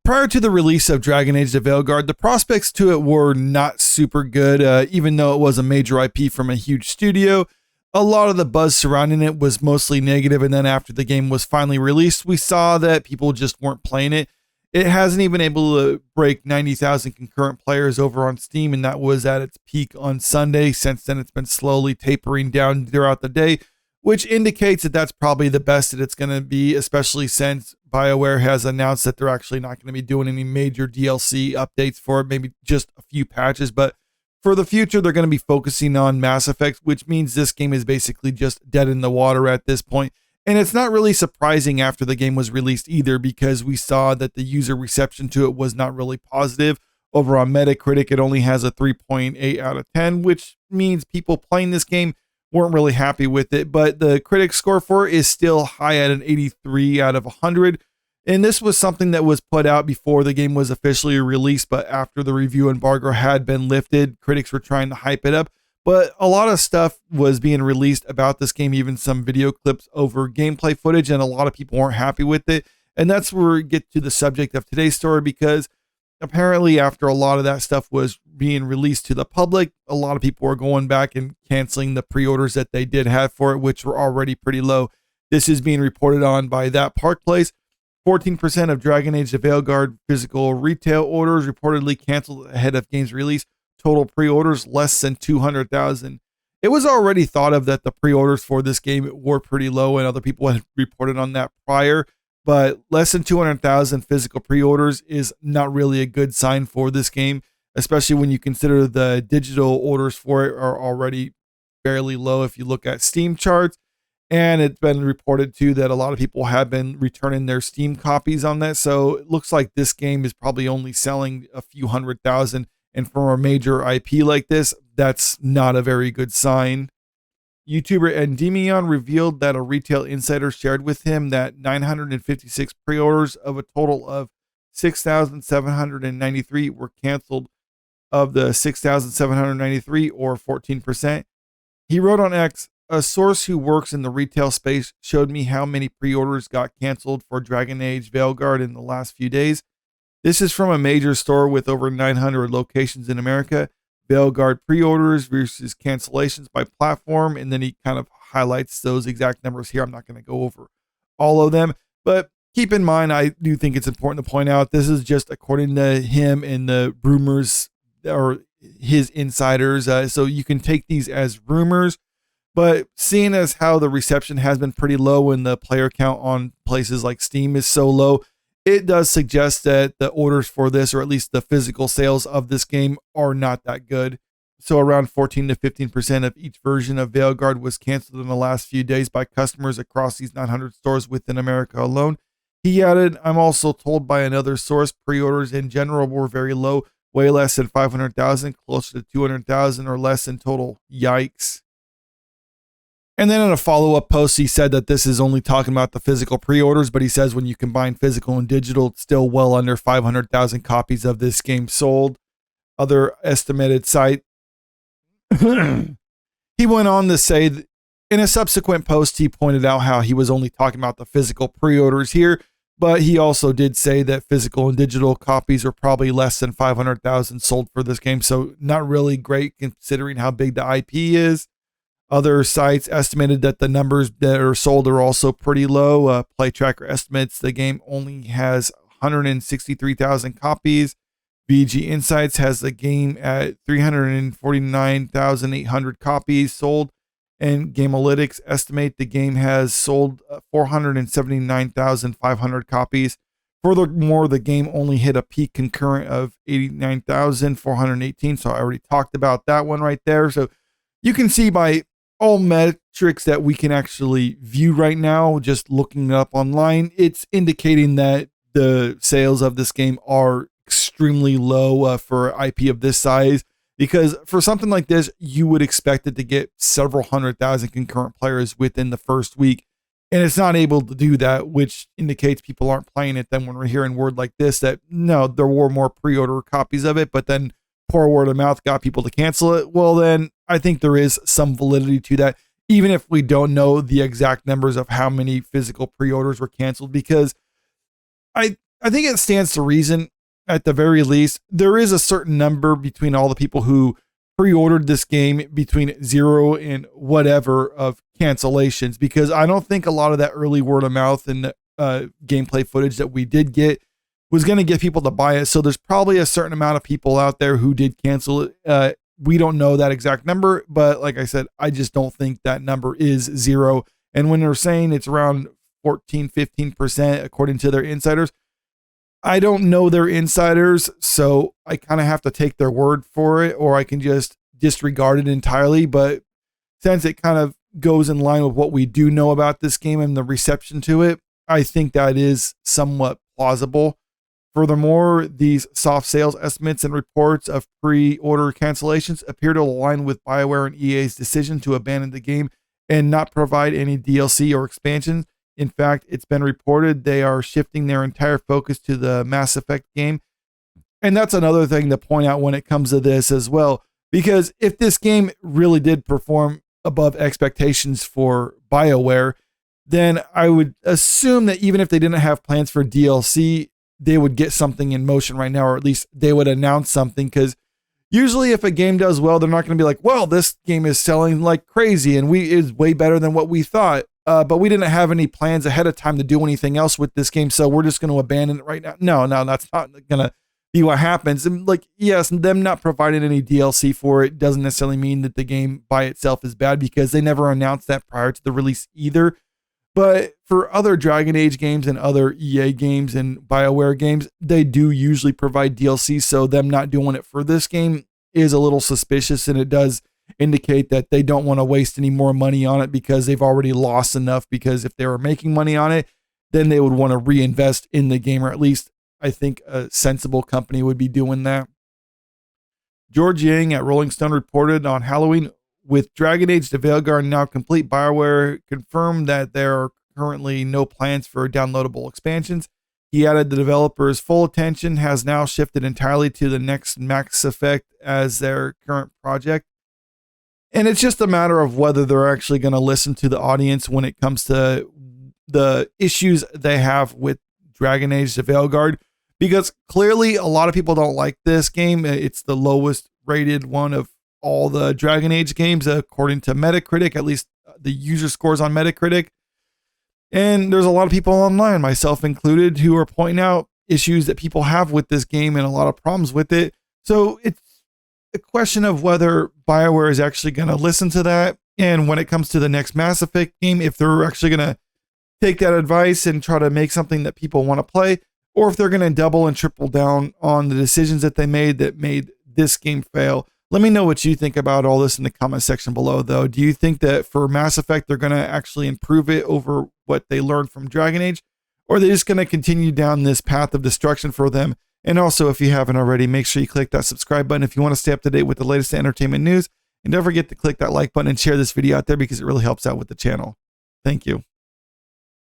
Prior to the release of Dragon Age: The Veilguard, the prospects to it were not super good, even though it was a major IP from a huge studio. A lot of the buzz surrounding it was mostly negative, and then after the game was finally released, we saw that people just weren't playing it. It hasn't even able to break 90,000 concurrent players over on Steam, and that was at its peak on Sunday. Since then, it's been slowly tapering down throughout the day, which indicates that that's probably the best that it's going to be, especially since BioWare has announced that they're actually not going to be doing any major DLC updates for it, maybe just a few patches. But for the future, they're going to be focusing on Mass Effect, which means this game is basically just dead in the water at this point. And it's not really surprising after the game was released either, because we saw that the user reception to it was not really positive. Over on Metacritic, it only has a 3.8 out of 10, which means people playing this game weren't really happy with it, but the critic score for it is still high at an 83 out of 100. And this was something that was put out before the game was officially released, but after the review embargo had been lifted, critics were trying to hype it up. But a lot of stuff was being released about this game, even some video clips over gameplay footage, and a lot of people weren't happy with it. And that's where we get to the subject of today's story, because apparently after a lot of that stuff was being released to the public, a lot of people were going back and canceling the pre-orders that they did have for it, which were already pretty low. This is being reported on by That Park Place. 14% of Dragon Age: The Veilguard physical retail orders reportedly canceled ahead of game's release. Total pre-orders less than 200,000. It was already thought of that the pre-orders for this game were pretty low, and other people had reported on that prior. But less than 200,000 physical pre-orders is not really a good sign for this game, especially when you consider the digital orders for it are already fairly low if you look at Steam charts. And it's been reported too that a lot of people have been returning their Steam copies on that. So it looks like this game is probably only selling a few 100,000. And for a major IP like this, that's not a very good sign. YouTuber Endymion revealed that a retail insider shared with him that 956 pre-orders of a total of 6,793 were canceled. Of the 6,793, or 14%. He wrote on X, "A source who works in the retail space showed me how many pre-orders got canceled for Dragon Age Veilguard in the last few days. This is from a major store with over 900 locations in America. Veilguard pre-orders versus cancellations by platform," and then he kind of highlights those exact numbers here. I'm not going to go over all of them, but keep in mind, I do think it's important to point out this is just according to him and the rumors or his insiders. So you can take these as rumors, but seeing as how the reception has been pretty low and the player count on places like Steam is so low, it does suggest that the orders for this, or at least the physical sales of this game, are not that good. So around 14 to 15% of each version of Veilguard was canceled in the last few days by customers across these 900 stores within America alone. He added, "I'm also told by another source pre-orders in general were very low, way less than 500,000, closer to 200,000 or less in total. Yikes." And then in a follow-up post, he said that this is only talking about the physical pre-orders, but he says when you combine physical and digital, it's still well under 500,000 copies of this game sold. Other estimated site. He went on to say that in a subsequent post, he pointed out how he was only talking about the physical pre-orders here, but he also did say that physical and digital copies are probably less than 500,000 sold for this game, so not really great considering how big the IP is. Other sites estimated that the numbers that are sold are also pretty low. Play Tracker estimates the game only has 163,000 copies. VG Insights has the game at 349,800 copies sold. And Gamealytics estimate the game has sold 479,500 copies. Furthermore, the game only hit a peak concurrent of 89,418. So I already talked about that one right there. So you can see by all metrics that we can actually view right now, just looking it up online, it's indicating that the sales of this game are extremely low for IP of this size. Because for something like this, you would expect it to get several 100,000 concurrent players within the first week. And it's not able to do that, which indicates people aren't playing it. Then when we're hearing word like this, that no, there were more pre-order copies of it, but then poor word of mouth got people to cancel it. Well, then I think there is some validity to that, even if we don't know the exact numbers of how many physical pre-orders were canceled, because I I think it stands to reason, at the very least. There is a certain number between all the people who pre-ordered this game, between 0 and whatever of cancellations, because I don't think a lot of that early word of mouth and gameplay footage that we did get was going to get people to buy it. So there's probably a certain amount of people out there who did cancel it. We don't know that exact number, but like I said, I just don't think that number is 0. And when they're saying it's around 14, 15%, according to their insiders, I don't know their insiders, so I kind of have to take their word for it, or I can just disregard it entirely. But since it kind of goes in line with what we do know about this game and the reception to it, I think that is somewhat plausible. Furthermore, these soft sales estimates and reports of pre-order cancellations appear to align with BioWare and EA's decision to abandon the game and not provide any DLC or expansions. In fact, it's been reported they are shifting their entire focus to the Mass Effect game. And that's another thing to point out when it comes to this as well. Because if this game really did perform above expectations for BioWare, then I would assume that even if they didn't have plans for DLC, they would get something in motion right now, or at least they would announce something. Because usually if a game does well, they're not going to be like, well, this game is selling like crazy and is way better than what we thought. But we didn't have any plans ahead of time to do anything else with this game, so we're just going to abandon it right now. No, that's not going to be what happens. And like, yes, them not providing any DLC for it doesn't necessarily mean that the game by itself is bad, because they never announced that prior to the release either. But for other Dragon Age games and other EA games and BioWare games, they do usually provide DLC, so them not doing it for this game is a little suspicious, and it does indicate that they don't want to waste any more money on it because they've already lost enough. Because if they were making money on it, then they would want to reinvest in the game, or at least I think a sensible company would be doing that. George Yang at Rolling Stone reported on Halloween, with Dragon Age the Veilguard now complete, BioWare confirmed that there are currently no plans for downloadable expansions. He added the developers' full attention has now shifted entirely to the next Mass Effect as their current project. And it's just a matter of whether they're actually going to listen to the audience when it comes to the issues they have with Dragon Age the Veilguard, because clearly a lot of people don't like this game. It's the lowest rated one of all the Dragon Age games, according to Metacritic, at least the user scores on Metacritic. And there's a lot of people online, myself included, who are pointing out issues that people have with this game and a lot of problems with it. So it's a question of whether BioWare is actually going to listen to that. And when it comes to the next Mass Effect game, if they're actually going to take that advice and try to make something that people want to play, or if they're going to double and triple down on the decisions that made this game fail. Let me know what you think about all this in the comment section below, though. Do you think that for Mass Effect, they're going to actually improve it over what they learned from Dragon Age? Or are they just going to continue down this path of destruction for them? And also, if you haven't already, make sure you click that subscribe button if you want to stay up to date with the latest entertainment news. And don't forget to click that like button and share this video out there, because it really helps out with the channel. Thank you.